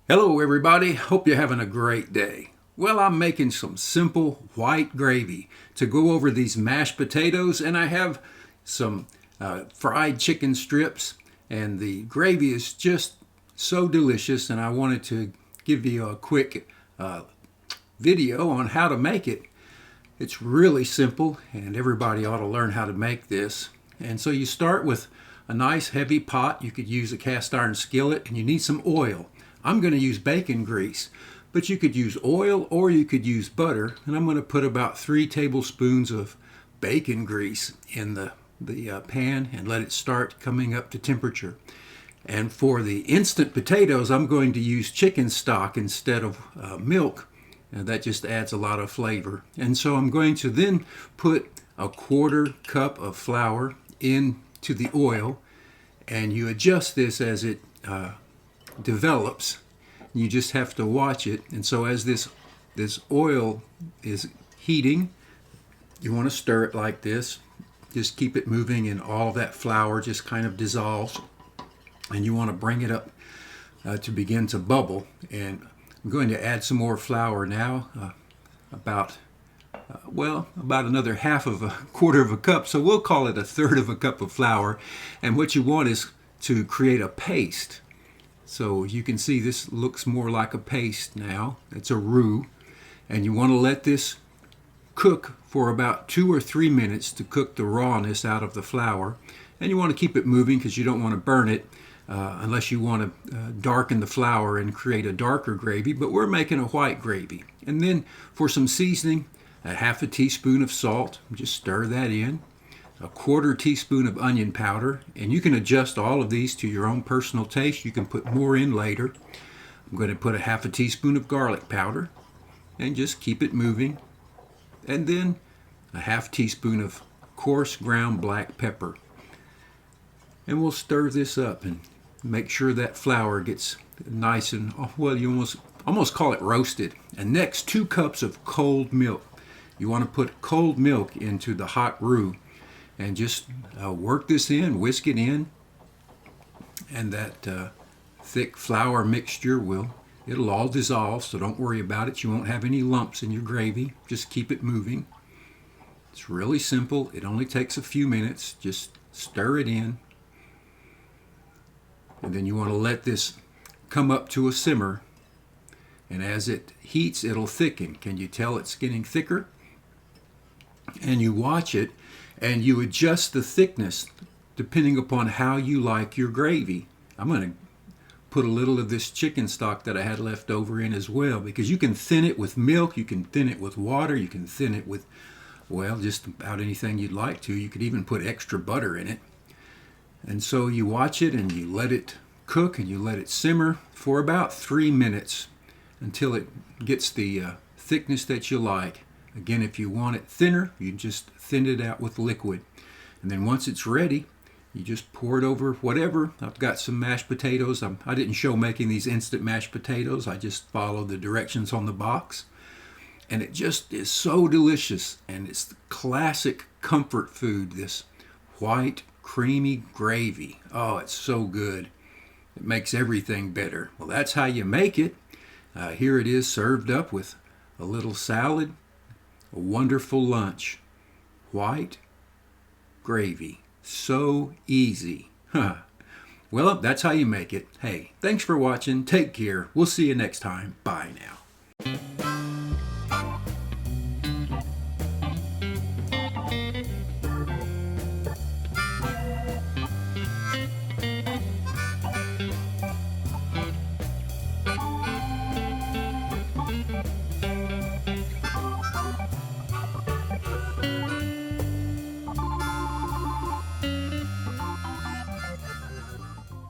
Hello everybody, hope you're having a great day. Well, I'm making some simple white gravy to go over these mashed potatoes, and I have some fried chicken strips, and the gravy is just so delicious, and I wanted to give you a quick video on how to make it. It's really simple, and everybody ought to learn how to make this. And so you start with a nice heavy pot. You could use a cast iron skillet, and you need some oil. I'm going to use bacon grease, but you could use oil or you could use butter, and I'm going to put about 3 tablespoons of bacon grease in the pan and let it start coming up to temperature. And for the instant potatoes, I'm going to use chicken stock instead of milk, and that just adds a lot of flavor. And so I'm going to then put a 1/4 cup of flour into the oil, and you adjust this as it develops. You just have to watch it. And so as this oil is heating, you want to stir it like this. Just keep it moving, and all of that flour just kind of dissolves. And you want to bring it up to begin to bubble. And I'm going to add some more flour now, about another half of a 1/4 of a cup. So we'll call it 1/3 of a cup of flour. And what you want is to create a paste. So you can see this looks more like a paste now. It's a roux. And you want to let this cook for about 2 or 3 minutes to cook the rawness out of the flour. And you want to keep it moving because you don't want to burn it unless you want to darken the flour and create a darker gravy. But we're making a white gravy. And then for some seasoning, a 1/2 teaspoon of salt. Just stir that in. A 1/4 teaspoon of onion powder, and you can adjust all of these to your own personal taste. You can put more in later. I'm going to put a 1/2 teaspoon of garlic powder and just keep it moving. And then a 1/2 teaspoon of coarse ground black pepper. And we'll stir this up and make sure that flour gets nice and, well, you almost call it roasted. And next, 2 cups of cold milk. You want to put cold milk into the hot roux and just work this in, whisk it in, and that thick flour mixture it'll all dissolve, so don't worry about it. You won't have any lumps in your gravy. Just keep it moving. It's really simple. It only takes a few minutes. Just stir it in, and then you want to let this come up to a simmer, and as it heats, it'll thicken. Can you tell it's getting thicker? And you watch it, and you adjust the thickness depending upon how you like your gravy. I'm going to put a little of this chicken stock that I had left over in as well, because you can thin it with milk, you can thin it with water, you can thin it with, well, just about anything you'd like to. You could even put extra butter in it. And so you watch it and you let it cook and you let it simmer for about 3 minutes until it gets the thickness that you like. Again, if you want it thinner, you just thin it out with liquid. And then once it's ready, you just pour it over whatever. I've got some mashed potatoes. I didn't show making these instant mashed potatoes. I just followed the directions on the box. And it just is so delicious. And it's the classic comfort food, this white, creamy gravy. Oh, it's so good. It makes everything better. Well, that's how you make it. Here it is served up with a little salad. A wonderful lunch. White gravy. So easy. Well, that's how you make it. Hey, thanks for watching. Take care. We'll see you next time. Bye now.